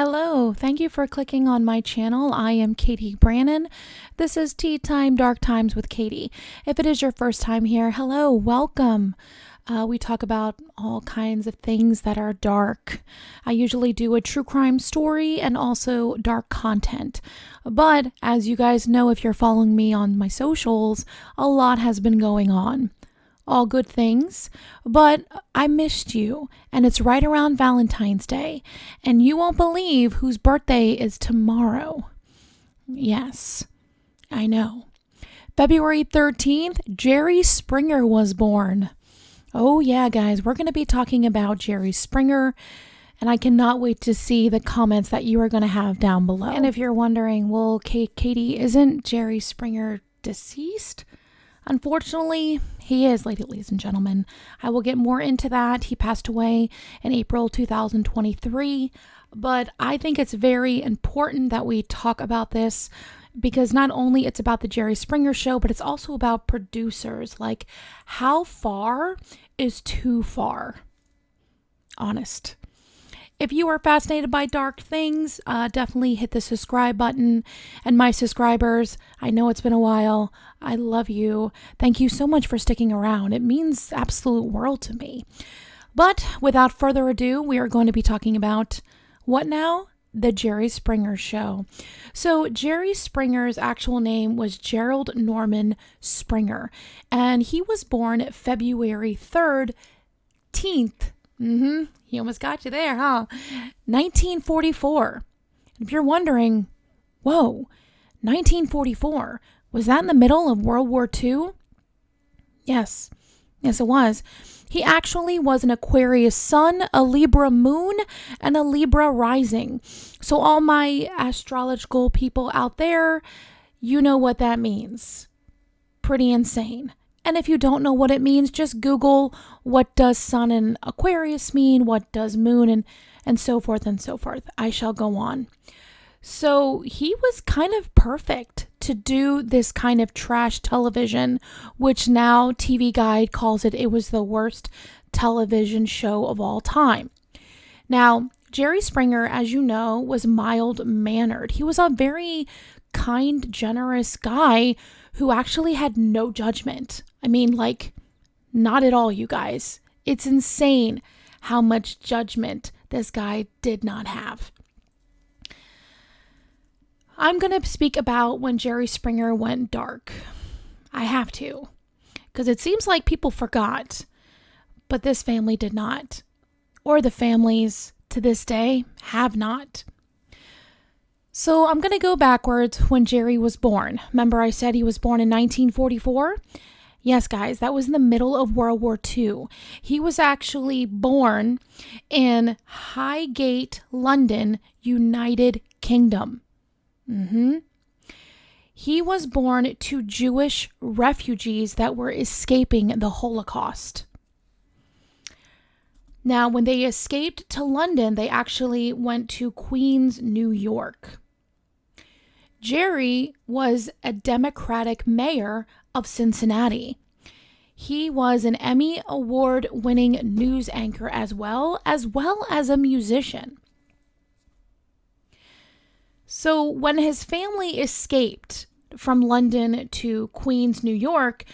Hello, thank you for clicking on my channel. I am Catie Brannon. This is Tea Time, Dark Times with Catie. If it is your first time here, hello, welcome. We talk about all kinds of things that are dark. I usually do a true crime story and also dark content. But as you guys know, if you're following me on my socials, a lot has been going on. All good things, but I missed you, and it's right around Valentine's Day, and you won't believe whose birthday is tomorrow. Yes, I know. February 13th, Jerry Springer was born. Oh yeah, guys, we're going to be talking about Jerry Springer, and I cannot wait to see the comments that you are going to have down below. And if you're wondering, well, Catie, isn't Jerry Springer deceased? Unfortunately, he is, ladies and gentlemen. I will get more into that. He passed away in April 2023, but I think it's very important that we talk about this because not only it's about the Jerry Springer show, but it's also about producers. Like, how far is too far? Honest. If you are fascinated by dark things, definitely hit the subscribe button. And my subscribers, I know it's been a while. I love you. Thank you so much for sticking around. It means absolute world to me. But without further ado, we are going to be talking about what now? The Jerry Springer Show. So Jerry Springer's actual name was Gerald Norman Springer, and he was born February 3rd, 10th. He almost got you there, huh? 1944. If you're wondering, whoa, 1944, was that in the middle of World War II? Yes, it was. He actually was an Aquarius sun, a Libra moon, and a Libra rising. So all my astrological people out there, you know what that means. Pretty insane. And if you don't know what it means, just Google what does sun in Aquarius mean, what does moon, and so forth and so forth. I shall go on. So he was kind of perfect to do this kind of trash television, which now TV Guide calls it was the worst television show of all time. Now, Jerry Springer, as you know, was mild-mannered. He was a very kind, generous guy who actually had no judgment. I mean, like, not at all, you guys. It's insane how much judgment this guy did not have. I'm going to speak about when Jerry Springer went dark. I have to, because it seems like people forgot, but this family did not, or the families to this day have not. So I'm going to go backwards when Jerry was born. Remember I said he was born in 1944? Yes, guys, that was in the middle of World War II. He was actually born in Highgate, London, United Kingdom. He was born to Jewish refugees that were escaping the Holocaust. Now, when they escaped to London, they actually went to Queens, New York. Jerry was a Democratic mayor of Cincinnati. He was an Emmy Award-winning news anchor as well as a musician. So when his family escaped from London to Queens, New York,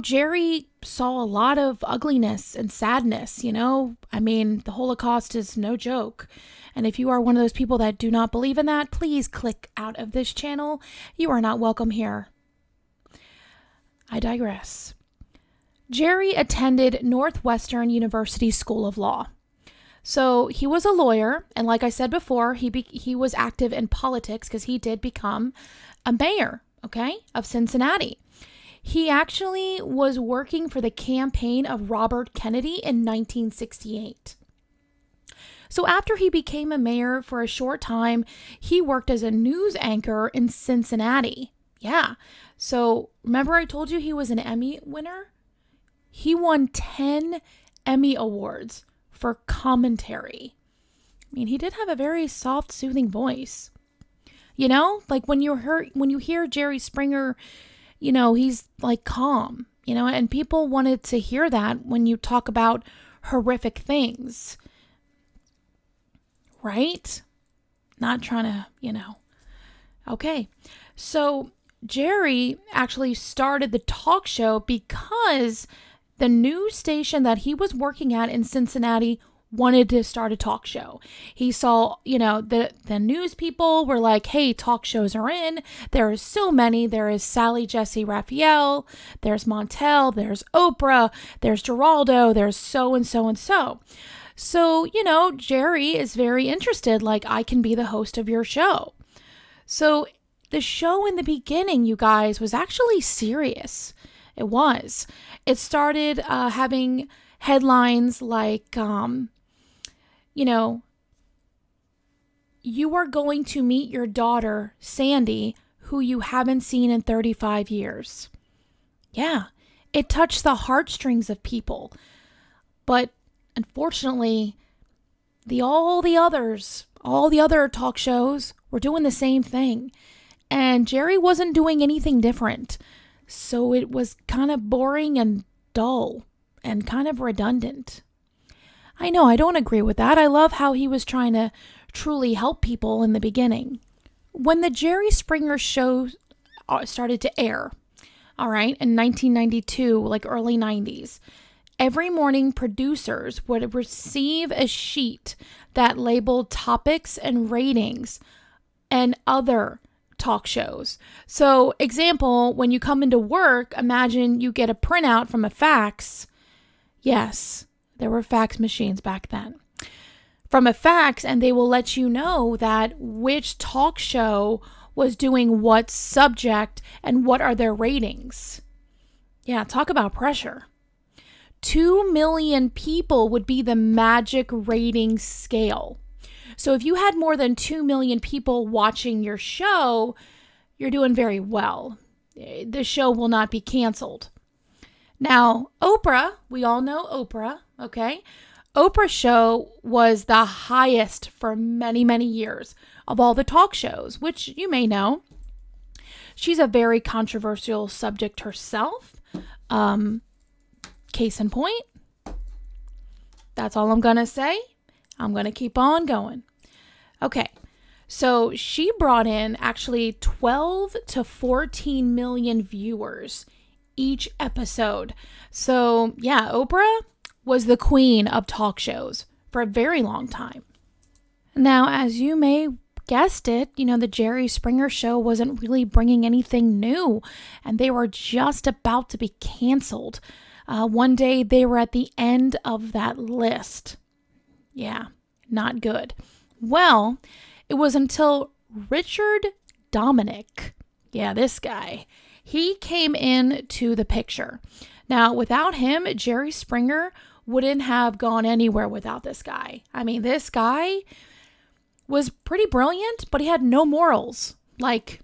Jerry saw a lot of ugliness and sadness, I mean, the Holocaust is no joke. And if you are one of those people that do not believe in that, please click out of this channel. You are not welcome here. I digress. Jerry attended Northwestern University School of Law. So he was a lawyer, and like I said before, he was active in politics because he did become a mayor, of Cincinnati. He actually was working for the campaign of Robert Kennedy in 1968. So after he became a mayor for a short time, he worked as a news anchor in Cincinnati. Yeah. So remember I told you he was an Emmy winner? He won 10 Emmy Awards for commentary. I mean, he did have a very soft, soothing voice. Like when you hear Jerry Springer, he's like calm, and people wanted to hear that when you talk about horrific things. Right? Not trying to, Okay. So Jerry actually started the talk show because the news station that he was working at in Cincinnati wanted to start a talk show. He saw, the news people were like, hey, talk shows are in. There are so many. There is Sally Jesse Raphael. There's Montel. There's Oprah. There's Geraldo. There's so and so and so. So, Jerry is very interested, like, I can be the host of your show. So the show in the beginning, you guys, was actually serious. It was. It started having headlines like, you are going to meet your daughter, Sandy, who you haven't seen in 35 years. Yeah, it touched the heartstrings of people. But unfortunately, all the other talk shows were doing the same thing. And Jerry wasn't doing anything different. So it was kind of boring and dull and kind of redundant. I know, I don't agree with that. I love how he was trying to truly help people in the beginning. When the Jerry Springer show started to air, all right, in 1992, like early 90s, every morning producers would receive a sheet that labeled topics and ratings and other talk shows. So, example, when you come into work, imagine you get a printout from a fax. Yes, there were fax machines back then. From a fax, and they will let you know that which talk show was doing what subject and what are their ratings. Yeah, talk about pressure. 2 million people would be the magic rating scale. So if you had more than 2 million people watching your show, you're doing very well. The show will not be canceled. Now, Oprah, we all know Oprah, okay? Oprah's show was the highest for many, many years of all the talk shows, which you may know. She's a very controversial subject herself. Case in point. That's all I'm going to say. I'm going to keep on going. Okay. So she brought in actually 12 to 14 million viewers each episode. So yeah, Oprah was the queen of talk shows for a very long time. Now, as you may guessed it, the Jerry Springer show wasn't really bringing anything new, and they were just about to be canceled. One day they were at the end of that list. Yeah, not good. Well, it was until Richard Dominic, this guy, he came into the picture. Now, without him, Jerry Springer wouldn't have gone anywhere without this guy. I mean, this guy was pretty brilliant, but he had no morals, like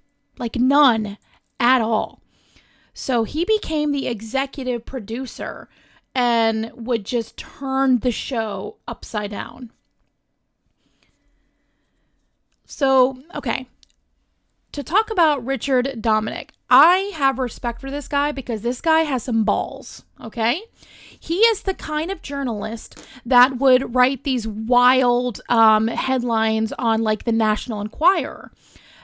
none at all. So he became the executive producer and would just turn the show upside down. So, okay, to talk about Richard Dominic, I have respect for this guy because this guy has some balls, okay? He is the kind of journalist that would write these wild headlines on like the National Enquirer.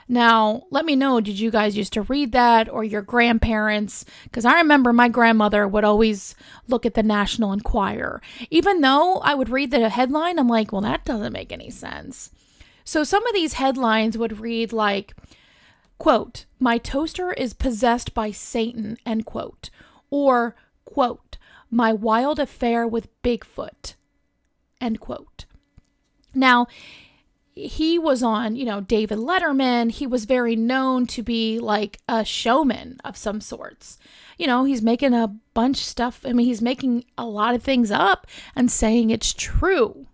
Now, let me know, did you guys used to read that, or your grandparents? Because I remember my grandmother would always look at the National Enquirer. Even though I would read the headline, I'm like, well, that doesn't make any sense. So some of these headlines would read like, quote, my toaster is possessed by Satan, end quote. Or, quote, my wild affair with Bigfoot, end quote. Now, he was on, David Letterman. He was very known to be like a showman of some sorts. He's making a bunch of stuff. I mean, he's making a lot of things up and saying it's true.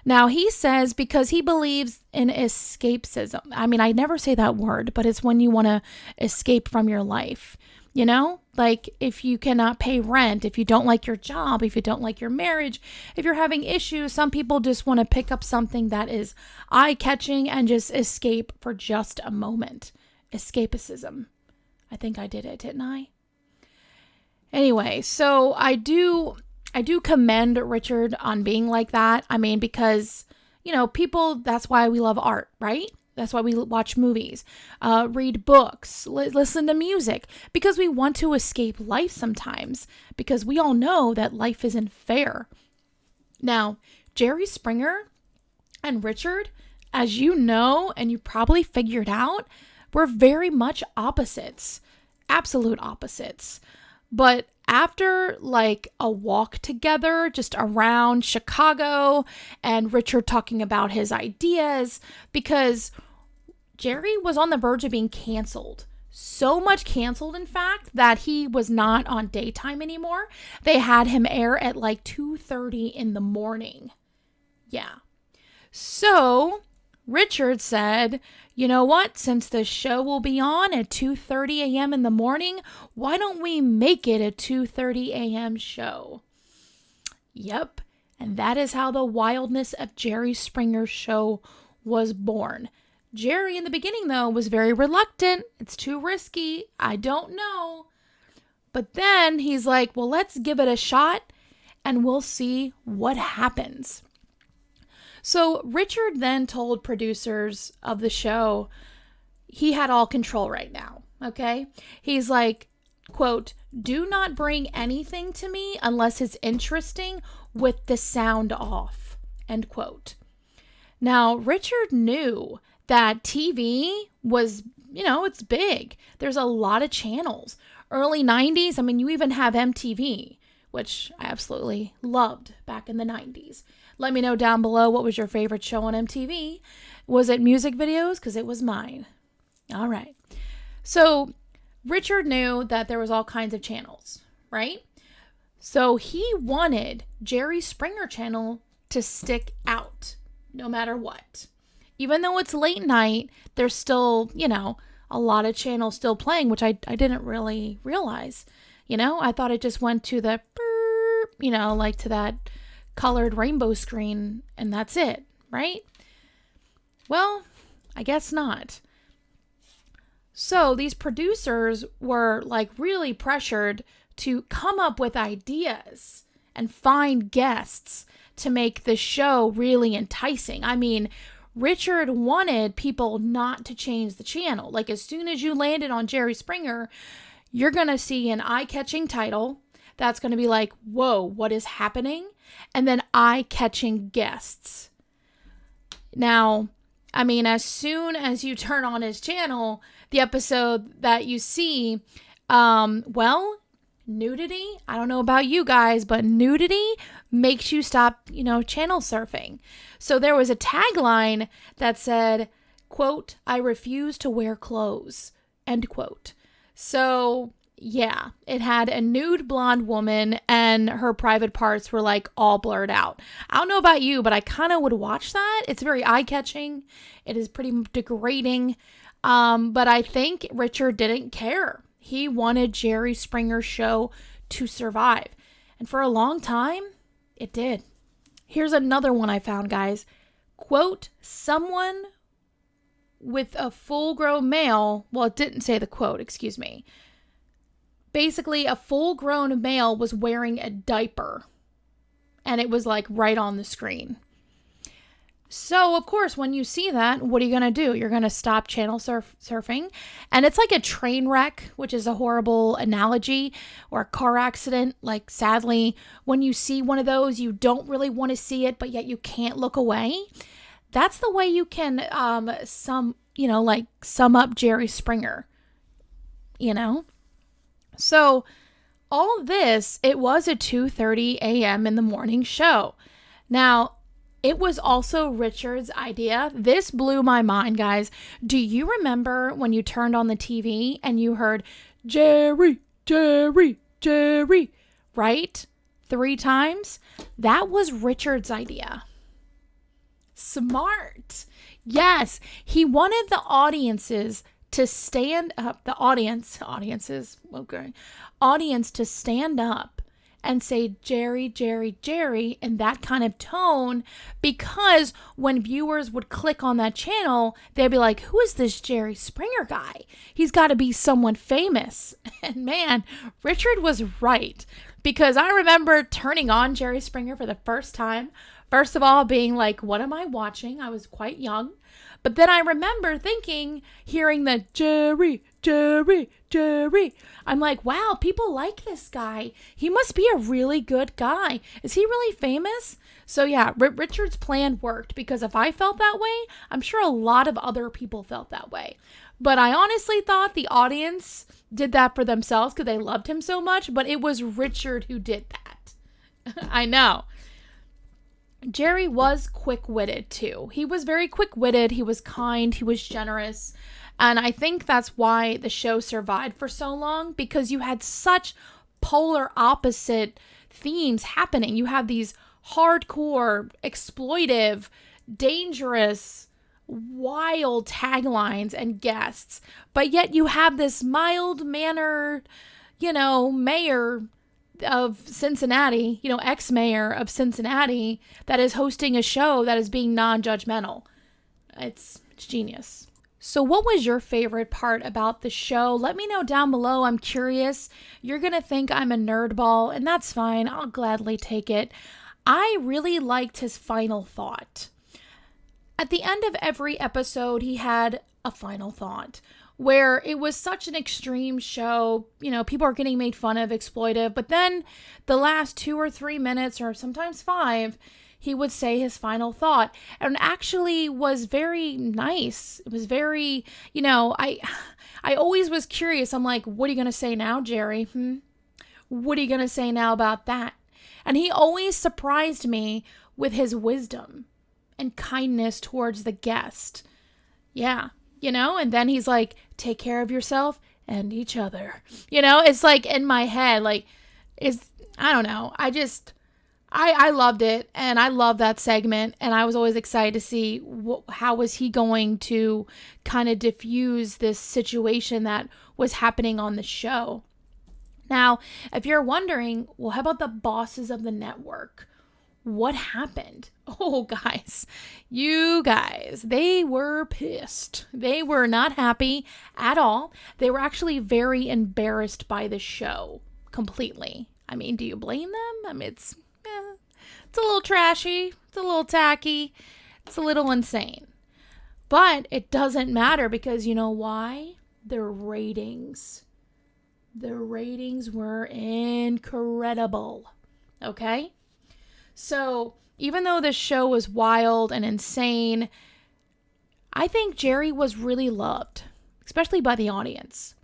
Now, he says because he believes in escapism. I mean, I never say that word, but it's when you want to escape from your life. Like if you cannot pay rent, if you don't like your job, if you don't like your marriage, if you're having issues, some people just want to pick up something that is eye-catching and just escape for just a moment. Escapism. I think I did it, didn't I? Anyway, so I do commend Richard on being like that. I mean, because, people, that's why we love art, right? That's why we watch movies, read books, listen to music, because we want to escape life sometimes, because we all know that life isn't fair. Now, Jerry Springer and Richard, as you know, and you probably figured out, were very much opposites, absolute opposites. But after like a walk together just around Chicago and Richard talking about his ideas, because Jerry was on the verge of being canceled. So much canceled, in fact, that he was not on daytime anymore. They had him air at like 2:30 in the morning. Yeah. So Richard said, you know what? Since the show will be on at 2:30 a.m. in the morning, why don't we make it a 2:30 a.m. show? Yep. And that is how the wildness of Jerry Springer's show was born. Jerry in the beginning, though, was very reluctant. It's too risky. I don't know. But then he's like, well, let's give it a shot and we'll see what happens. So Richard then told producers of the show he had all control right now, okay? He's like, quote, do not bring anything to me unless it's interesting with the sound off, end quote. Now, Richard knew that TV was, it's big. There's a lot of channels. Early 90s, you even have MTV, which I absolutely loved back in the 90s. Let me know down below, what was your favorite show on MTV? Was it music videos? Because it was mine. All right. So Richard knew that there was all kinds of channels, right? So he wanted Jerry Springer channel to stick out no matter what. Even though it's late night, there's still, a lot of channels still playing, which I didn't really realize. I thought it just went to the, like to that colored rainbow screen, and that's it, right? Well, I guess not. So these producers were like really pressured to come up with ideas and find guests to make the show really enticing. Richard wanted people not to change the channel. Like, as soon as you landed on Jerry Springer, you're going to see an eye-catching title that's going to be like, whoa, what is happening? And then eye-catching guests. Now, as soon as you turn on his channel, the episode that you see, nudity, I don't know about you guys, but nudity makes you stop, channel surfing. So there was a tagline that said, quote, I refuse to wear clothes, end quote. So yeah, it had a nude blonde woman and her private parts were like all blurred out. I don't know about you, but I kind of would watch that. It's very eye-catching. It is pretty degrading. But I think Richard didn't care. He wanted Jerry Springer's show to survive. And for a long time, it did. Here's another one I found, guys. Quote, someone with a full-grown male, well, it didn't say the quote, excuse me. Basically, a full-grown male was wearing a diaper. And it was like right on the screen. So, of course, when you see that, what are you going to do? You're going to stop channel surfing. And it's like a train wreck, which is a horrible analogy, or a car accident. Like, sadly, when you see one of those, you don't really want to see it, but yet you can't look away. That's the way you can sum up Jerry Springer, So, all this, it was a 2:30 a.m. in the morning show. Now, it was also Richard's idea. This blew my mind, guys. Do you remember when you turned on the TV and you heard, Jerry, Jerry, Jerry, right? 3 times? That was Richard's idea. Smart. Yes, he wanted the audiences to stand up, audience to stand up and say, Jerry, Jerry, Jerry, in that kind of tone, because when viewers would click on that channel, they'd be like, who is this Jerry Springer guy? He's got to be someone famous. And man, Richard was right. because I remember turning on Jerry Springer for the first time. First of all, being like, what am I watching? I was quite young. But then I remember hearing the Jerry, Jerry, Jerry. I'm like, wow, people like this guy. He must be a really good guy. Is he really famous? So yeah, Richard's plan worked, because if I felt that way, I'm sure a lot of other people felt that way. But I honestly thought the audience did that for themselves because they loved him so much, but it was Richard who did that. I know. Jerry was quick-witted too. He was very quick-witted. He was kind. He was generous. And I think that's why the show survived for so long, because you had such polar opposite themes happening. You have these hardcore, exploitive, dangerous, wild taglines and guests, but yet you have this mild-mannered, mayor of Cincinnati, ex-mayor of Cincinnati, that is hosting a show that is being non-judgmental. It's genius. So what was your favorite part about the show? Let me know down below. I'm curious. You're going to think I'm a nerdball, and that's fine. I'll gladly take it. I really liked his final thought. At the end of every episode, he had a final thought, where it was such an extreme show. People are getting made fun of, exploitive, but then the last 2 or 3 minutes, or sometimes 5, he would say his final thought, and actually was very nice. It was very, I always was curious. I'm like, what are you going to say now, Jerry? What are you going to say now about that? And he always surprised me with his wisdom and kindness towards the guest. Yeah. And then he's like, take care of yourself and each other. It's like in my head, I don't know. I loved it, and I love that segment, and I was always excited to see how was he going to kind of diffuse this situation that was happening on the show. Now, if you're wondering, well, how about the bosses of the network? What happened? Oh, you guys, they were pissed. They were not happy at all. They were actually very embarrassed by the show completely. I mean, do you blame them? It's a little trashy. It's a little tacky. It's a little insane. But it doesn't matter, because you know why? Their ratings. The ratings were incredible. Okay? So, even though this show was wild and insane, I think Jerry was really loved, especially by the audience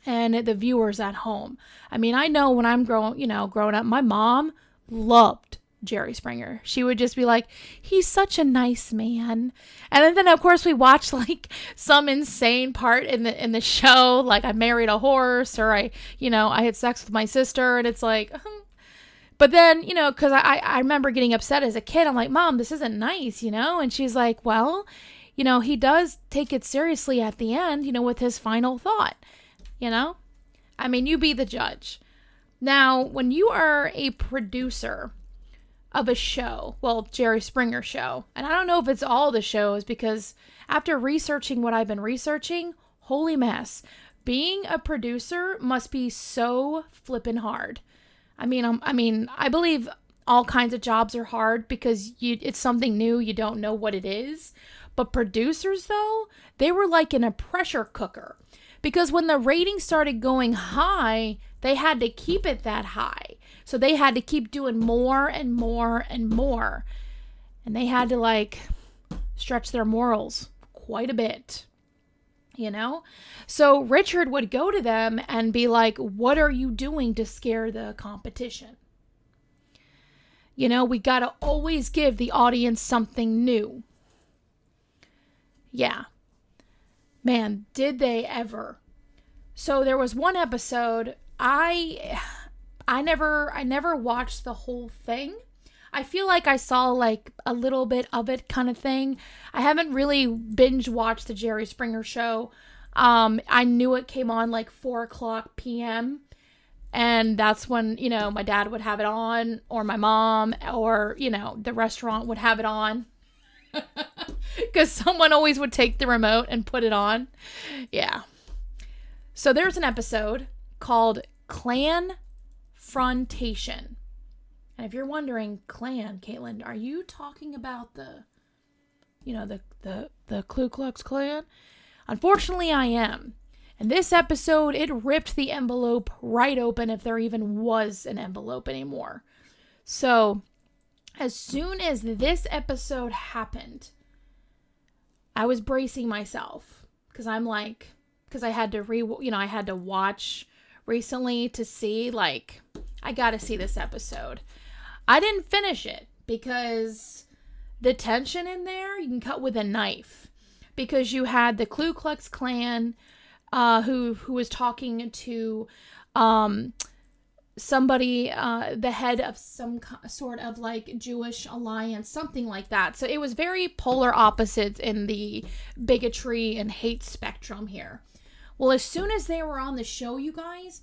and the viewers at home. I mean, I know when I'm growing up, my mom loved Jerry Springer. She would just be like, he's such a nice man. And then of course we watched some insane part in the show, like I married a horse, or I had sex with my sister, and it's like, but then, because I remember getting upset as a kid. I'm like, Mom, this isn't nice, and she's like, well, he does take it seriously at the end, with his final thought, I mean, you be the judge. Now, when you are a producer of a show, well, Jerry Springer show, and I don't know if it's all the shows, because after researching what I've been researching, holy mess, being a producer must be so flippin' hard. I mean, I believe all kinds of jobs are hard because it's something new, you don't know what it is. But producers, though, they were like in a pressure cooker, because when the ratings started going high, they had to keep it that high. So they had to keep doing more and more and more. And they had to stretch their morals quite a bit, So Richard would go to them and be like, what are you doing to scare the competition? We got to always give the audience something new. Yeah. Man, did they ever. So there was one episode, I never watched the whole thing. I feel like I saw a little bit of it kind of thing. I haven't really binge watched the Jerry Springer show. I knew it came on 4:00 p.m. And that's when, my dad would have it on, or my mom, or, the restaurant would have it on. Because someone always would take the remote and put it on. Yeah. So there's an episode called Clan confrontation. And if you're wondering, Klan, Caitlin, are you talking about the Ku Klux Klan? Unfortunately, I am. And this episode, it ripped the envelope right open, if there even was an envelope anymore. So, as soon as this episode happened, I was bracing myself because I had to watch recently to see, I got to see this episode. I didn't finish it because the tension in there, you can cut with a knife, because you had the Ku Klux Klan who was talking to somebody, the head of some sort of Jewish alliance, something like that. So it was very polar opposites in the bigotry and hate spectrum here. Well, as soon as they were on the show, you guys,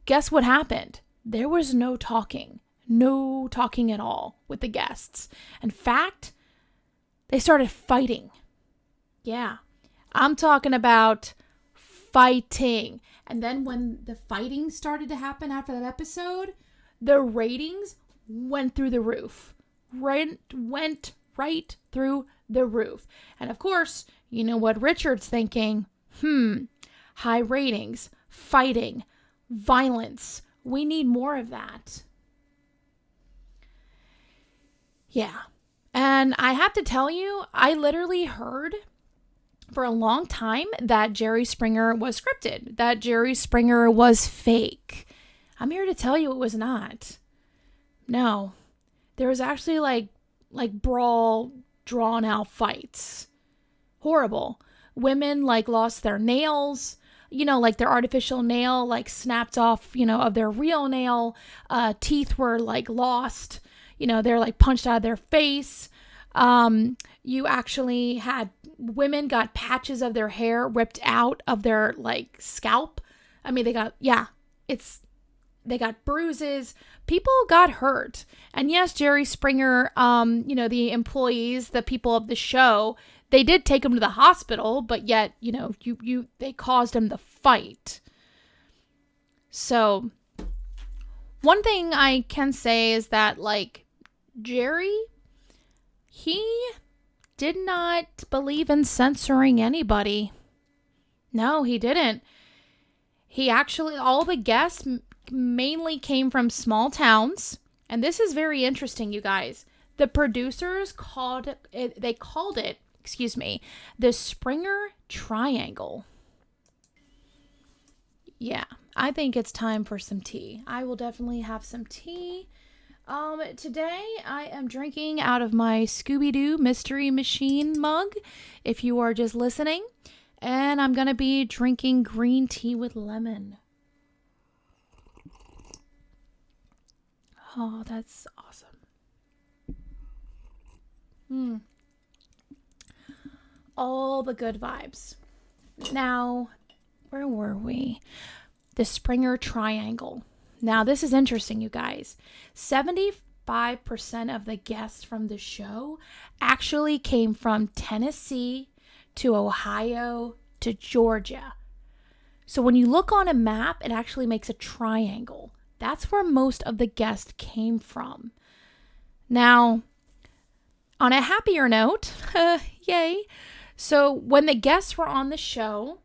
guess what happened? There was no talking at all with the guests. In fact, they started fighting. Yeah, I'm talking about fighting. And then when the fighting started to happen after that episode, the ratings went through the roof. Went right through the roof. And of course, you know what Richard's thinking? High ratings, fighting, violence. We need more of that. Yeah. And I have to tell you, I literally heard for a long time that Jerry Springer was scripted, that Jerry Springer was fake. I'm here to tell you it was not. No. There was actually like brawl, drawn out fights. Horrible. Women lost their nails, their artificial nail snapped off, of their real nail. Teeth were lost, they're punched out of their face. You actually had women got patches of their hair ripped out of their scalp. I mean, they got bruises. People got hurt. And yes, Jerry Springer, the employees, the people of the show, they did take him to the hospital, but yet, they caused him the fight. So one thing I can say is that Jerry, he did not believe in censoring anybody. No, he didn't. He actually, all the guests mainly came from small towns. And this is very interesting, you guys. The producers called it, the Springer Triangle. Yeah, I think it's time for some tea. I will definitely have some tea. Today I am drinking out of my Scooby-Doo Mystery Machine mug, if you are just listening, and I'm going to be drinking green tea with lemon. Oh, that's awesome. All the good vibes. Now, where were we? The Springer Triangle. Now, this is interesting, you guys. 75% of the guests from the show actually came from Tennessee to Ohio to Georgia. So when you look on a map, it actually makes a triangle. That's where most of the guests came from. Now, on a happier note, yay. So when the guests were on the show,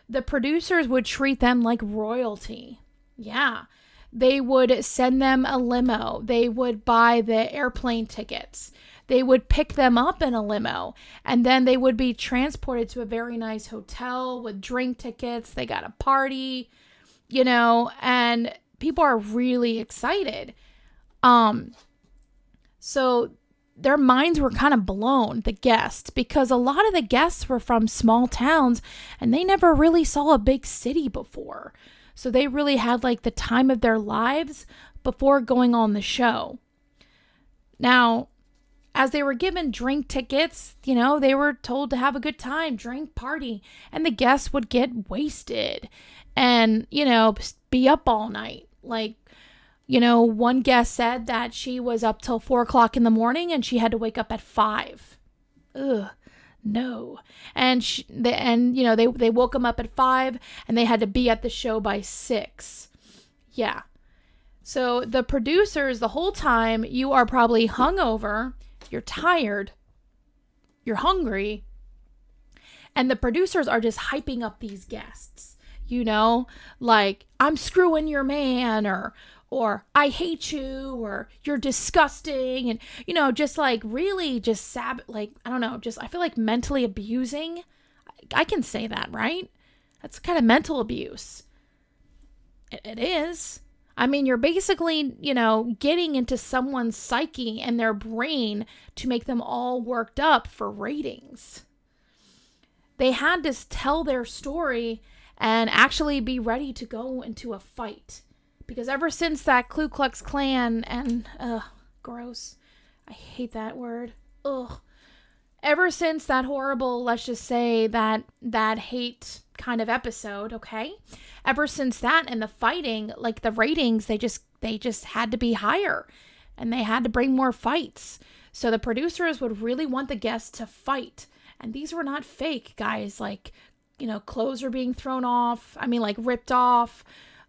the producers would treat them like royalty. Yeah. They would send them a limo. They would buy the airplane tickets. They would pick them up in a limo. And then they would be transported to a very nice hotel with drink tickets. They got a party, and people are really excited. So their minds were kind of blown, the guests, because a lot of the guests were from small towns and they never really saw a big city before. So they really had the time of their lives before going on the show. Now, as they were given drink tickets, they were told to have a good time, drink, party, and the guests would get wasted and, be up all night. One guest said that she was up till 4:00 in the morning and she had to wake up at 5. Ugh. No. And they woke them up at 5 and they had to be at the show by 6. Yeah. So the producers, the whole time, you are probably hungover, you're tired, you're hungry, and the producers are just hyping up these guests, like, I'm screwing your man, or I hate you, or you're disgusting, and, just like really just I don't know, just I feel like mentally abusing. I can say that, right? That's kind of mental abuse. It is. I mean, you're basically, getting into someone's psyche and their brain to make them all worked up for ratings. They had to tell their story and actually be ready to go into a fight. Because ever since that Ku Klux Klan and, gross, I hate that word, ever since that horrible, let's just say that hate kind of episode, okay? Ever since that and the fighting, like the ratings, they just had to be higher and they had to bring more fights. So the producers would really want the guests to fight. And these were not fake, guys. Like, clothes are being thrown off. I mean, like ripped off.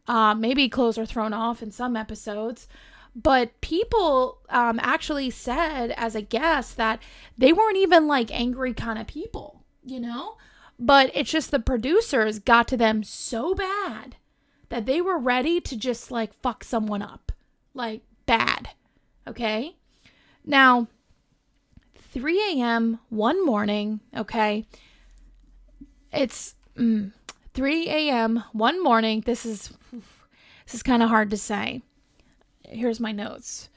Maybe clothes are thrown off in some episodes. But people actually said as a guest that they weren't even like angry kind of people, But it's just the producers got to them so bad that they were ready to just like fuck someone up. Like bad. Okay? Now, 3 a.m. one morning, okay? It's 3 a.m. one morning. This is kind of hard to say. Here's my notes.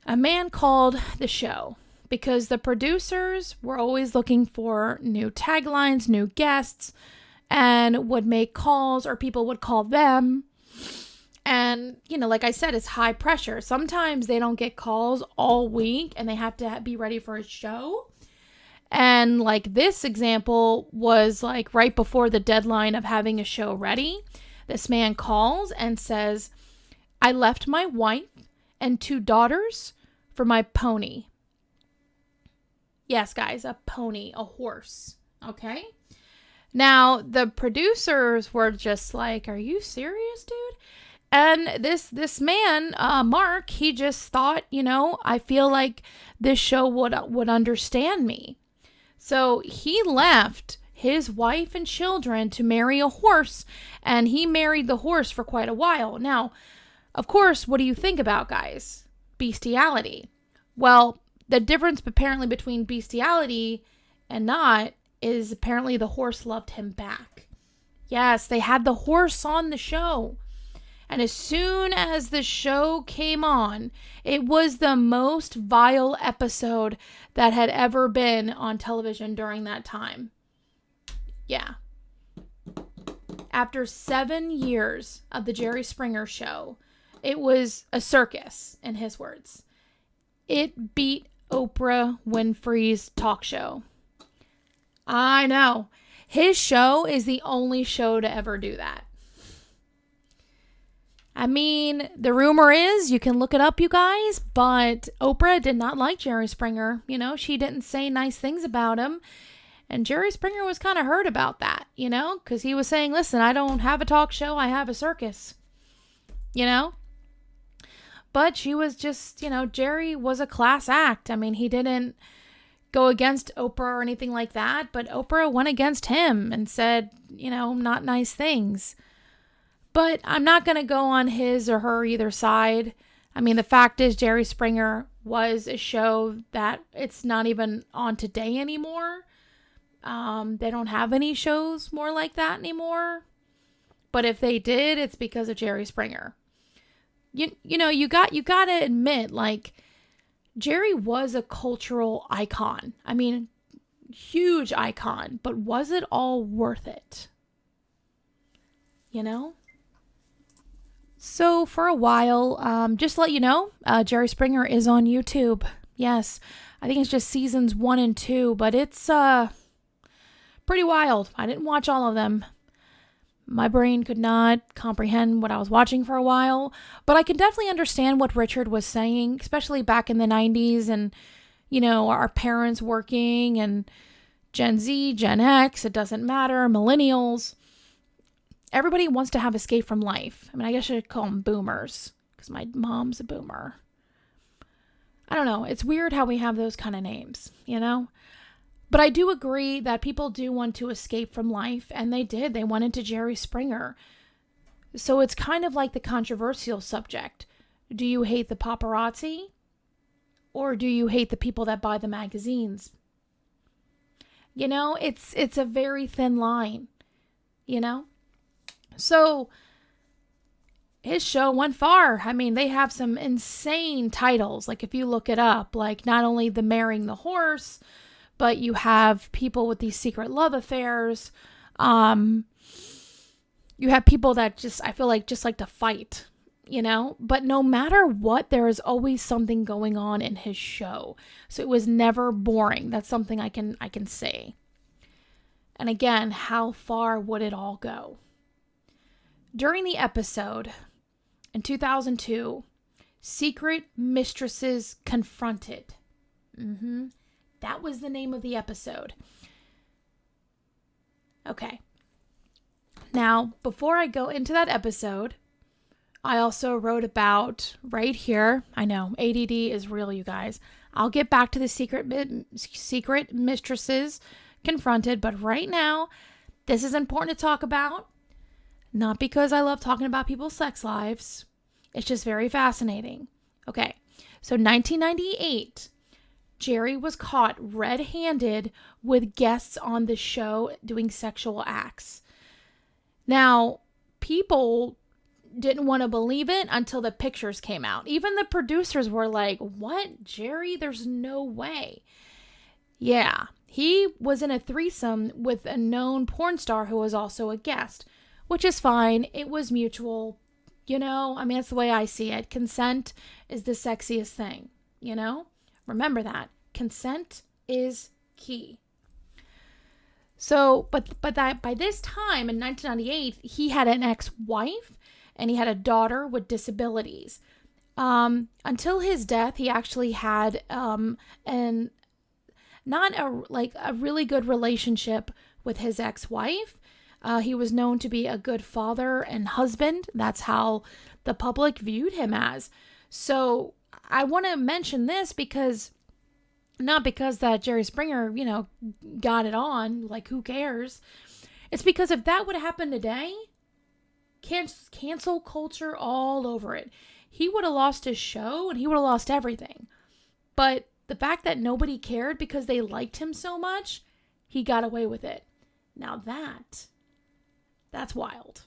A man called the show because the producers were always looking for new taglines, new guests, and would make calls, or people would call them. And, like I said, it's high pressure. Sometimes they don't get calls all week and they have to be ready for a show. And like this example was like right before the deadline of having a show ready. This man calls and says, I left my wife and 2 daughters for my pony. Yes, guys, a pony, a horse. Okay. Now, the producers were just like, are you serious, dude? And this man, Mark, he just thought, I feel like this show would understand me. So he left his wife and children to marry a horse, and he married the horse for quite a while. Now, of course, what do you think about, guys? Bestiality. Well, the difference apparently between bestiality and not is apparently the horse loved him back. Yes, they had the horse on the show. And as soon as the show came on, it was the most vile episode that had ever been on television during that time. Yeah. After 7 years of the Jerry Springer show, it was a circus, in his words. It beat Oprah Winfrey's talk show. I know. His show is the only show to ever do that. I mean, the rumor is, you can look it up, you guys, but Oprah did not like Jerry Springer. She didn't say nice things about him. And Jerry Springer was kind of hurt about that, because he was saying, listen, I don't have a talk show, I have a circus, But she was just, Jerry was a class act. I mean, he didn't go against Oprah or anything like that, but Oprah went against him and said, not nice things. But I'm not going to go on his or her either side. I mean, the fact is Jerry Springer was a show that it's not even on today anymore. They don't have any shows more like that anymore. But if they did, it's because of Jerry Springer. You got to admit, like, Jerry was a cultural icon. I mean, huge icon. But was it all worth it? So for a while, just to let you know, Jerry Springer is on YouTube. Yes, I think it's just seasons 1 and 2, but it's pretty wild. I didn't watch all of them. My brain could not comprehend what I was watching for a while, but I can definitely understand what Richard was saying, especially back in the 90s and, our parents working and Gen Z, Gen X, it doesn't matter, millennials. everybody wants to have escape from life. I mean, I guess I should call them boomers because my mom's a boomer. I don't know. It's weird how we have those kind of names, But I do agree that people do want to escape from life, and they did. They went into Jerry Springer. So it's kind of like the controversial subject. Do you hate the paparazzi? Or do you hate the people that buy the magazines? It's a very thin line, So his show went far. I mean, they have some insane titles. Like if you look it up, like not only the Marrying the Horse, but you have people with these secret love affairs. You have people that I feel like just like to fight, But no matter what, there is always something going on in his show. So it was never boring. That's something I can say. And again, how far would it all go? During the episode in 2002, Secret Mistresses Confronted. That was the name of the episode. Okay. Now, before I go into that episode, I also wrote about right here. I know, ADD is real, you guys. I'll get back to the Secret Mistresses Confronted, but right now, this is important to talk about. Not because I love talking about people's sex lives. It's just very fascinating. Okay, so 1998, Jerry was caught red-handed with guests on the show doing sexual acts. Now, people didn't want to believe it until the pictures came out. Even the producers were like, what, Jerry? There's no way. Yeah, he was in a threesome with a known porn star who was also a guest, which is fine. It was mutual. I mean, that's the way I see it. Consent is the sexiest thing, Remember that. Consent is key. So, but that by this time in 1998, he had an ex-wife and he had a daughter with disabilities. Until his death, he actually had not a really good relationship with his ex-wife. He was known to be a good father and husband. That's how the public viewed him as. So I want to mention this because, not because that Jerry Springer, got it on, like who cares? It's because if that would happen today, cancel culture all over it. He would have lost his show and he would have lost everything. But the fact that nobody cared because they liked him so much, he got away with it. Now that's wild.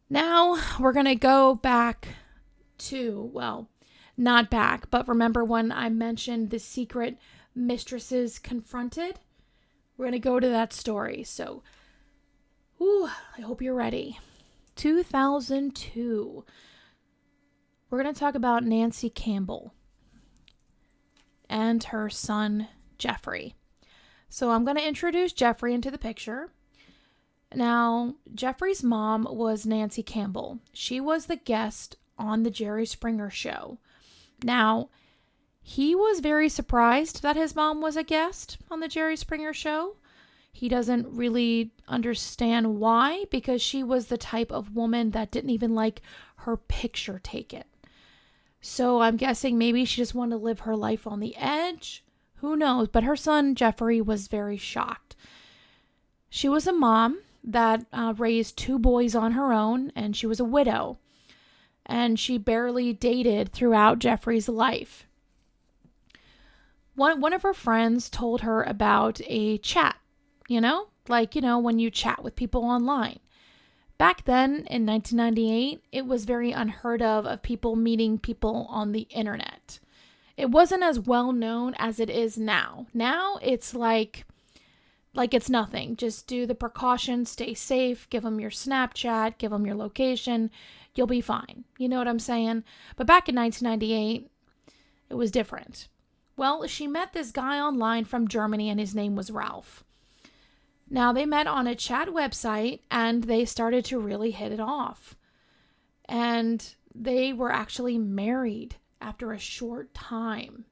Now we're going to go back to, well, not back, but remember when I mentioned the Secret Mistresses Confronted? We're going to go to that story. So, I hope you're ready. 2002. We're going to talk about Nancy Campbell and her son, Jeffrey. So I'm going to introduce Jeffrey into the picture. Now, Jeffrey's mom was Nancy Campbell. She was the guest on the Jerry Springer show. Now, he was very surprised that his mom was a guest on the Jerry Springer show. He doesn't really understand why, because she was the type of woman that didn't even like her picture taken. So I'm guessing maybe she just wanted to live her life on the edge. Who knows? But her son, Jeffrey, was very shocked. She was a mom that raised 2 boys on her own, and she was a widow. And she barely dated throughout Jeffrey's life. One of her friends told her about a chat, when you chat with people online. Back then, in 1998, it was very unheard of people meeting people on the internet. It wasn't as well known as it is now. Now, it's like it's nothing. Just do the precautions, stay safe, give them your Snapchat, give them your location. You'll be fine. You know what I'm saying? But back in 1998, it was different. Well, she met this guy online from Germany, and his name was Ralph. Now, they met on a chat website, and they started to really hit it off. And they were actually married after a short time.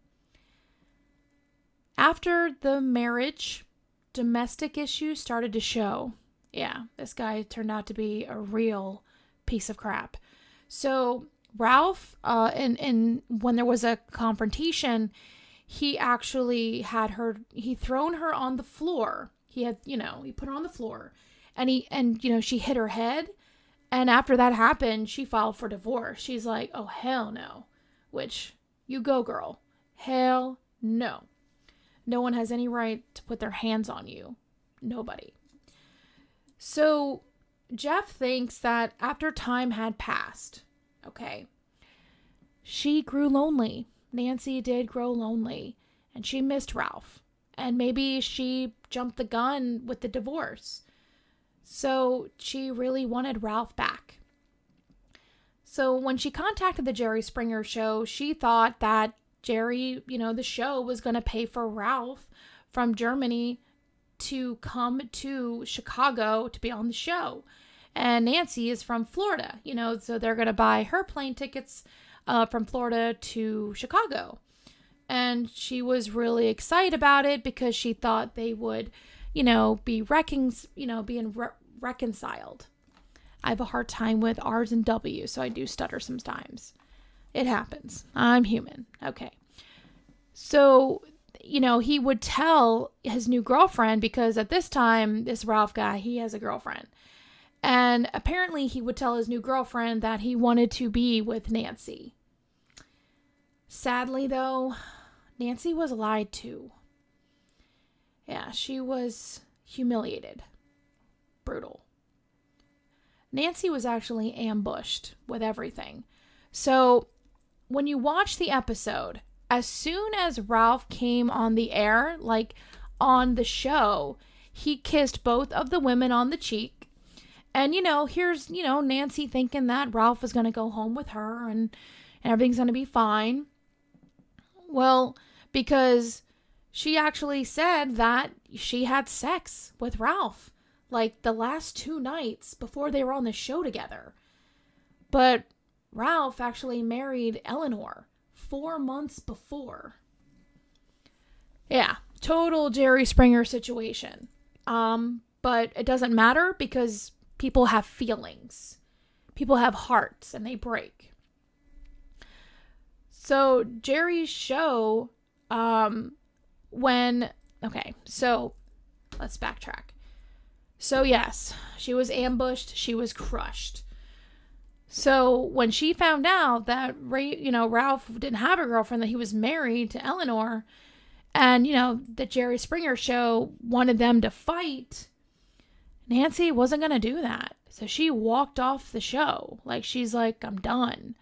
After the marriage, domestic issues started to show. Yeah, this guy turned out to be a real piece of crap. So Ralph, and when there was a confrontation, he actually he thrown her on the floor. He put her on the floor, and she hit her head. And after that happened, she filed for divorce. She's like, oh, hell no. Which, you go, girl. Hell no. No one has any right to put their hands on you. Nobody. So Jeff thinks that after time had passed, okay, she grew lonely. Nancy did grow lonely, and she missed Ralph. And maybe she jumped the gun with the divorce. So she really wanted Ralph back. So when she contacted the Jerry Springer show, she thought that Jerry, the show was going to pay for Ralph from Germany to come to Chicago to be on the show. And Nancy is from Florida, so they're going to buy her plane tickets from Florida to Chicago. And she was really excited about it because she thought they would, be being reconciled. I have a hard time with R's and W's, so I do stutter sometimes. It happens. I'm human. Okay. So, he would tell his new girlfriend, because at this time, this Ralph guy, he has a girlfriend. And apparently he would tell his new girlfriend that he wanted to be with Nancy. Sadly, though, Nancy was lied to. Yeah, she was humiliated. Brutal. Nancy was actually ambushed with everything. So when you watch the episode, as soon as Ralph came on the air, like on the show, he kissed both of the women on the cheek. And, here's, Nancy thinking that Ralph was going to go home with her and everything's going to be fine. Well, because she actually said that she had sex with Ralph, like the last 2 nights before they were on the show together. But Ralph actually married Eleanor 4 months before. Yeah, total Jerry Springer situation. But it doesn't matter because people have feelings. People have hearts and they break. So Jerry's show, so let's backtrack. So yes, she was ambushed. She was crushed. So when she found out that Ralph didn't have a girlfriend, that he was married to Eleanor, and the Jerry Springer show wanted them to fight, Nancy wasn't going to do that. So she walked off the show. She's like, I'm done.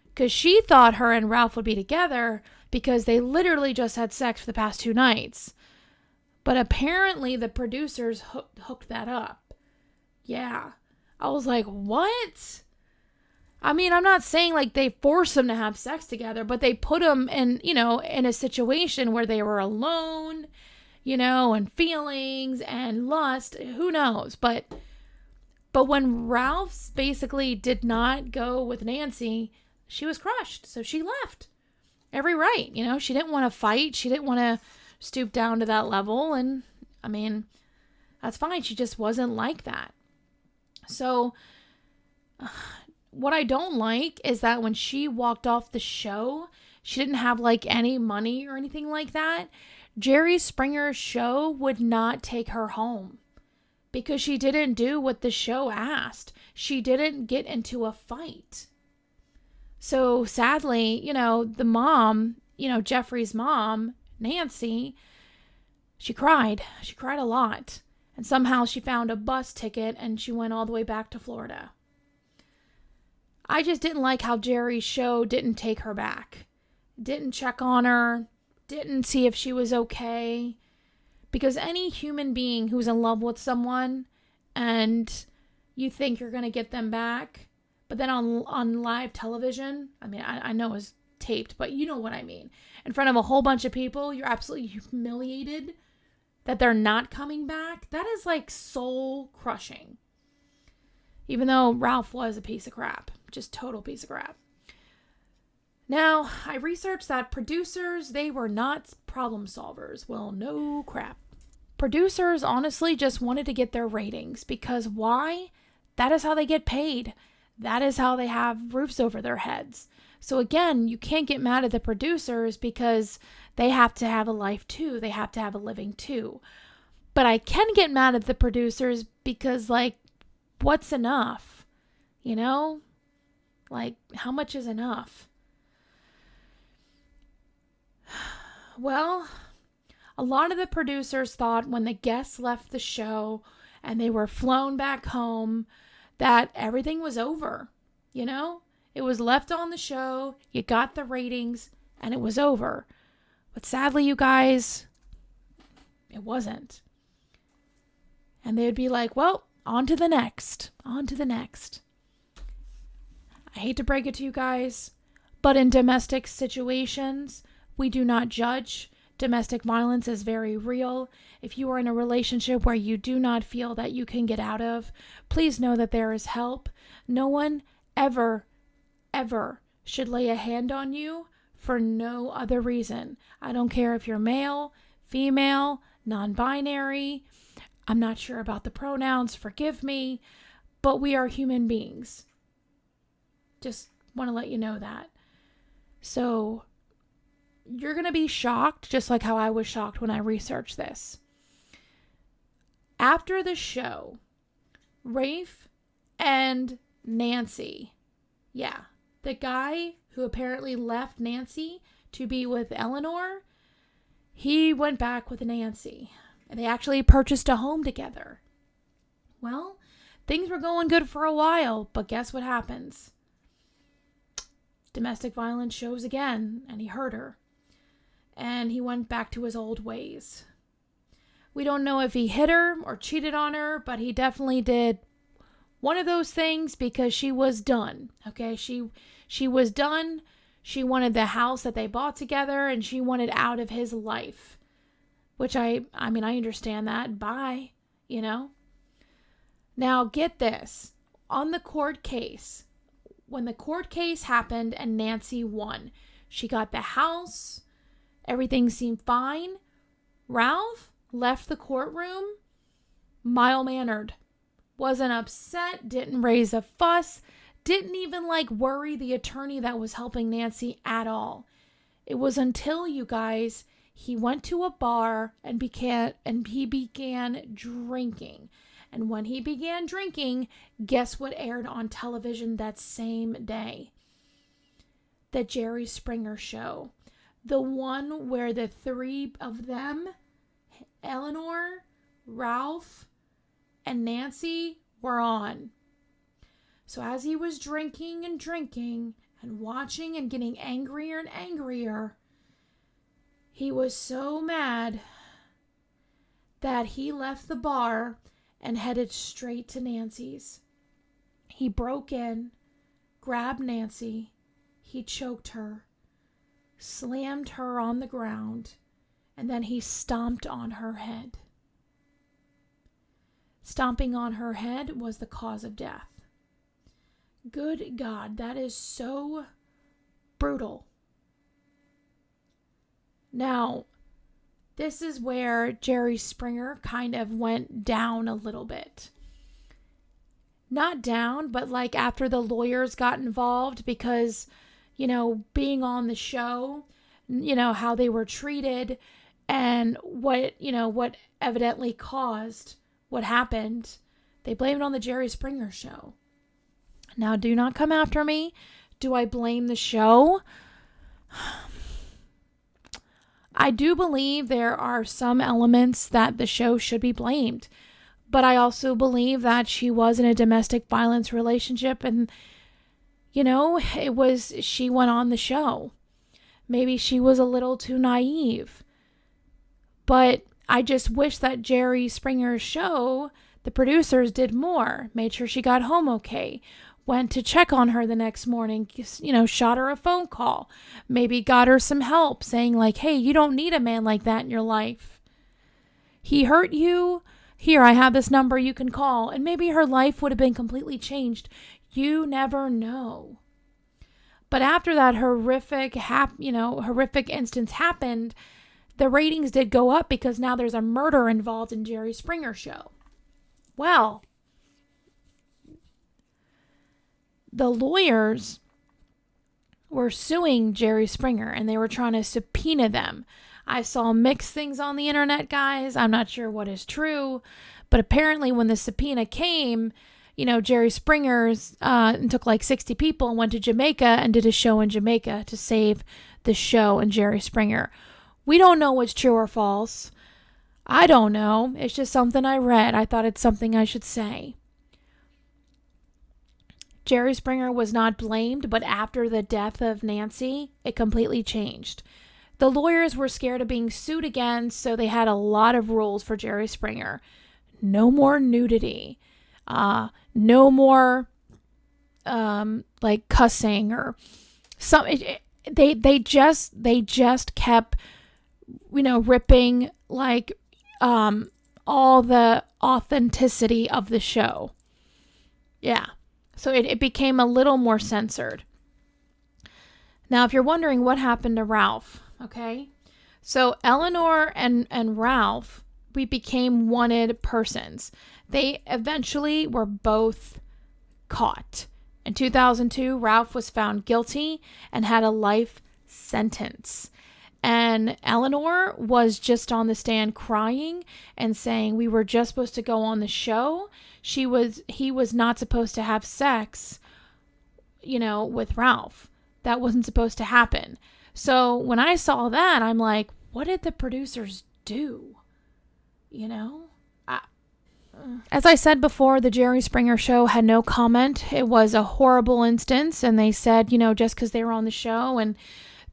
Because she thought her and Ralph would be together because they literally just had sex for the past 2 nights. But apparently the producers hooked that up. Yeah. I was like, what? I mean, I'm not saying they forced them to have sex together, but they put them in, in a situation where they were alone, and feelings and lust. Who knows? But when Ralph basically did not go with Nancy, she was crushed. So she left. Every right. She didn't want to fight. She didn't want to stoop down to that level. And I mean, that's fine. She just wasn't like that. So what I don't like is that when she walked off the show, she didn't have any money or anything like that. Jerry Springer's show would not take her home because she didn't do what the show asked. She didn't get into a fight. So sadly, the mom, Jeffrey's mom, Nancy, she cried. She cried a lot. And somehow she found a bus ticket and she went all the way back to Florida. I just didn't like how Jerry's show didn't take her back. Didn't check on her. Didn't see if she was okay. Because any human being who's in love with someone and you think you're going to get them back, but then on live television, I mean, I know it's taped, but you know what I mean. In front of a whole bunch of people, you're absolutely humiliated that they're not coming back. That is soul crushing. Even though Ralph was a piece of crap. Just total piece of crap. Now, I researched that producers, they were not problem solvers. Well, no crap. Producers honestly just wanted to get their ratings, because why? That is how they get paid. That is how they have roofs over their heads. So again, you can't get mad at the producers because they have to have a life too. They have to have a living too. But I can get mad at the producers because, like, what's enough? You know? Like, how much is enough? Well, a lot of the producers thought when the guests left the show and they were flown back home that everything was over. You know? It was left on the show, you got the ratings, and it was over. But sadly, you guys, it wasn't. And they'd be like, well, on to the next. On to the next. I hate to break it to you guys, but in domestic situations, we do not judge. Domestic violence is very real. If you are in a relationship where you do not feel that you can get out of, please know that there is help. No one ever should lay a hand on you for no other reason. I don't care if you're male, female, non-binary. I'm not sure about the pronouns, forgive me, but we are human beings. Just want to let you know that. So you're going to be shocked, just like how I was shocked when I researched this. After the show, Rafe and Nancy, the guy who apparently left Nancy to be with Eleanor, he went back with Nancy. And they actually purchased a home together. Well, things were going good for a while, but guess what happens? Domestic violence shows again, and he hurt her. And he went back to his old ways. We don't know if he hit her or cheated on her, but he definitely did one of those things because she was done. Okay, she was done. She wanted the house that they bought together, and she wanted out of his life. Which I understand that. Bye, you know. Now get this. On the court case, when the court case happened and Nancy won, she got the house. Everything seemed fine. Ralph left the courtroom mild-mannered. Wasn't upset, didn't raise a fuss, didn't even worry the attorney that was helping Nancy at all. It was until, you guys, he went to a bar and he began drinking. And when he began drinking, guess what aired on television that same day? The Jerry Springer Show. The one where the three of them, Eleanor, Ralph, and Nancy, were on. So as he was drinking and watching and getting angrier and angrier, he was so mad that he left the bar and headed straight to Nancy's. He broke in, grabbed Nancy, he choked her, slammed her on the ground, and then he stomped on her head. Stomping on her head was the cause of death. Good God, that is so brutal. Now, this is where Jerry Springer kind of went down a little bit. Not down, but after the lawyers got involved because, being on the show, how they were treated and what evidently caused what happened, they blamed it on the Jerry Springer Show. Now, do not come after me. Do I blame the show? I do believe there are some elements that the show should be blamed, but I also believe that she was in a domestic violence relationship and, she went on the show. Maybe she was a little too naive, but I just wish that Jerry Springer's show, the producers did more, made sure she got home okay, went to check on her the next morning, shot her a phone call, maybe got her some help saying hey, you don't need a man like that in your life. He hurt you. Here, I have this number you can call. And maybe her life would have been completely changed. You never know. But after that horrific instance happened, the ratings did go up because now there's a murder involved in Jerry Springer show. Well, the lawyers were suing Jerry Springer and they were trying to subpoena them. I saw mixed things on the internet, guys. I'm not sure what is true, but apparently when the subpoena came, Jerry Springer's took like 60 people and went to Jamaica and did a show in Jamaica to save the show and Jerry Springer. We don't know what's true or false. I don't know. It's just something I read. I thought it's something I should say. Jerry Springer was not blamed, but after the death of Nancy, it completely changed. The lawyers were scared of being sued again, so they had a lot of rules for Jerry Springer. No more nudity. No more like cussing or something. They just kept ripping like all the authenticity of the show. Yeah. So it became a little more censored. Now, if you're wondering what happened to Ralph, okay? So Eleanor and Ralph, we became wanted persons. They eventually were both caught. In 2002, Ralph was found guilty and had a life sentence. And Eleanor was just on the stand crying and saying we were just supposed to go on the show. He was not supposed to have sex, with Ralph. That wasn't supposed to happen. So when I saw that, I'm like, what did the producers do? As I said before, the Jerry Springer show had no comment. It was a horrible instance. And they said, just because they were on the show, and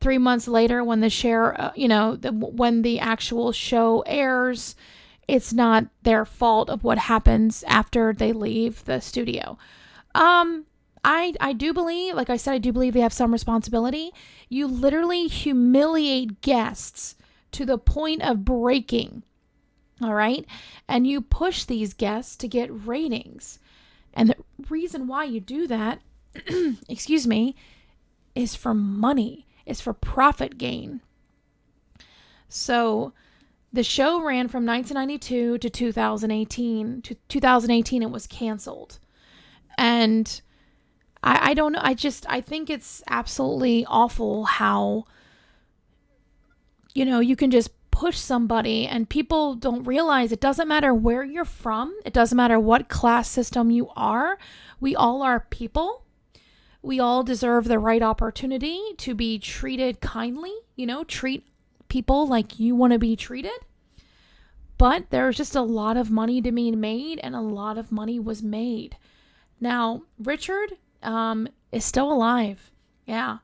3 months later when when the actual show airs, it's not their fault of what happens after they leave the studio. I do believe, like I said, I do believe they have some responsibility. You literally humiliate guests to the point of breaking. All right. And you push these guests to get ratings. And the reason why you do that, excuse me, is for money. Is for profit gain. So the show ran from 1992 to 2018. To 2018, it was canceled. And I don't know. I think it's absolutely awful how, you can just push somebody and people don't realize it doesn't matter where you're from. It doesn't matter what class system you are. We all are people. We all deserve the right opportunity to be treated kindly, treat people like you want to be treated. But there's just a lot of money to be made, and a lot of money was made. Now, Richard is still alive. Yeah.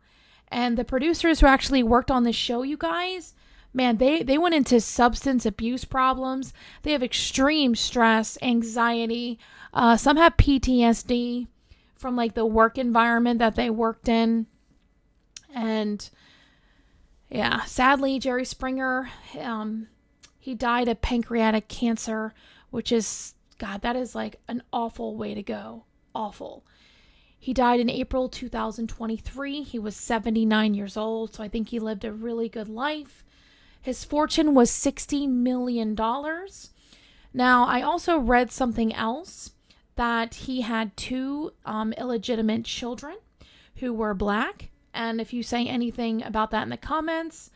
And the producers who actually worked on this show, you guys, man, they went into substance abuse problems. They have extreme stress, anxiety. Some have PTSD from like the work environment that they worked in. And yeah, sadly, Jerry Springer, he died of pancreatic cancer, which is, God, that is like an awful way to go. Awful. He died in April 2023. He was 79 years old, so I think he lived a really good life. His fortune was $60 million. Now, I also read something else, that he had 2 illegitimate children who were black. And if you say anything about that in the comments,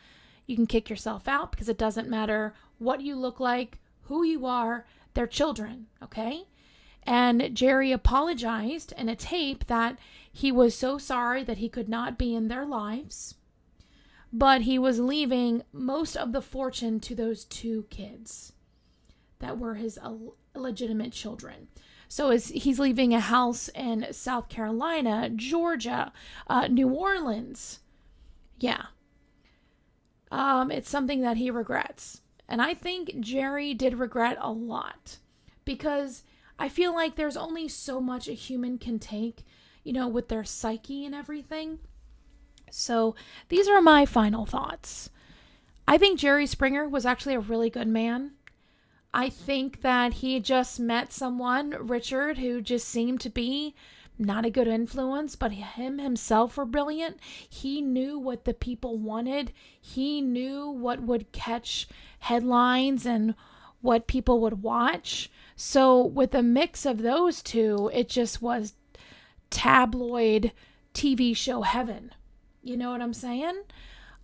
you can kick yourself out, because it doesn't matter what you look like, who you are, they're children, okay? And Jerry apologized in a tape that he was so sorry that he could not be in their lives, but he was leaving most of the fortune to those 2 kids that were his illegitimate children. So he's leaving a house in South Carolina, Georgia, New Orleans. Yeah. It's something that he regrets. And I think Jerry did regret a lot, because I feel like there's only so much a human can take, with their psyche and everything. So these are my final thoughts. I think Jerry Springer was actually a really good man. I think that he just met someone, Richard, who just seemed to be not a good influence, but him himself were brilliant. He knew what the people wanted. He knew what would catch headlines and what people would watch. So with a mix of those two, it just was tabloid TV show heaven. You know what I'm saying?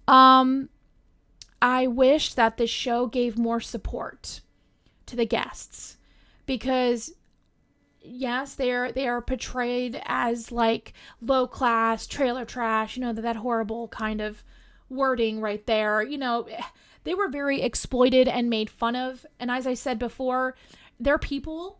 I wish that the show gave more support to the guests, because yes, they are portrayed as like low class, trailer trash, that horrible kind of wording right there. They were very exploited and made fun of. And as I said before, they're people.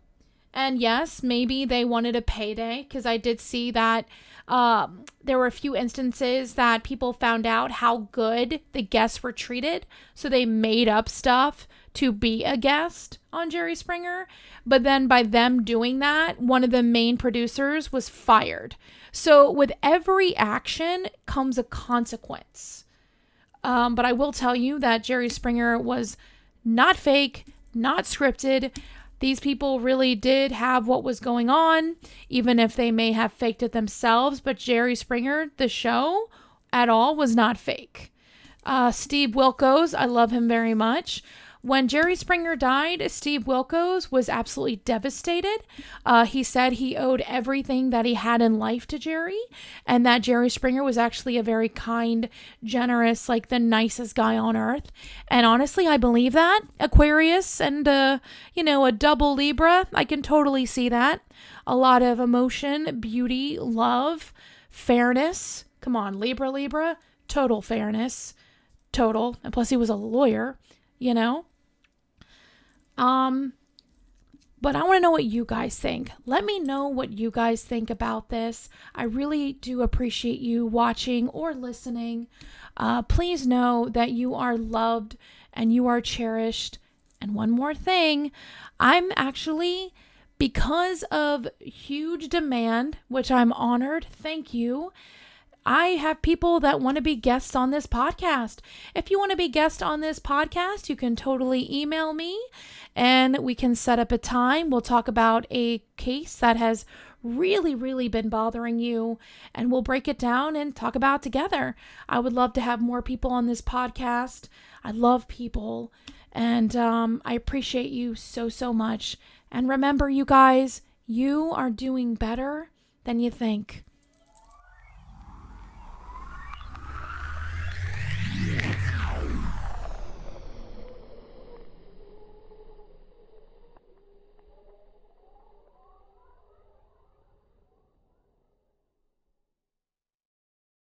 And yes, maybe they wanted a payday, because I did see that there were a few instances that people found out how good the guests were treated. So they made up stuff to be a guest on Jerry Springer. But then by them doing that, one of the main producers was fired. So with every action comes a consequence. But I will tell you that Jerry Springer was not fake, not scripted. These people really did have what was going on, even if they may have faked it themselves. But Jerry Springer, the show at all, was not fake. Steve Wilkos, I love him very much. When Jerry Springer died, Steve Wilkos was absolutely devastated. He said he owed everything that he had in life to Jerry, and that Jerry Springer was actually a very kind, generous, like the nicest guy on earth. And honestly, I believe that. Aquarius and, a double Libra, I can totally see that. A lot of emotion, beauty, love, fairness. Come on, Libra, total fairness. Total. And plus he was a lawyer, But I want to know what you guys think. Let me know what you guys think about this. I really do appreciate you watching or listening. Please know that you are loved and you are cherished. And one more thing, I'm actually, because of huge demand, which I'm honored, thank you, I have people that want to be guests on this podcast. If you want to be guest on this podcast, you can totally email me and we can set up a time. We'll talk about a case that has really, really been bothering you, and we'll break it down and talk about it together. I would love to have more people on this podcast. I love people, and I appreciate you so, so much. And remember, you guys, you are doing better than you think.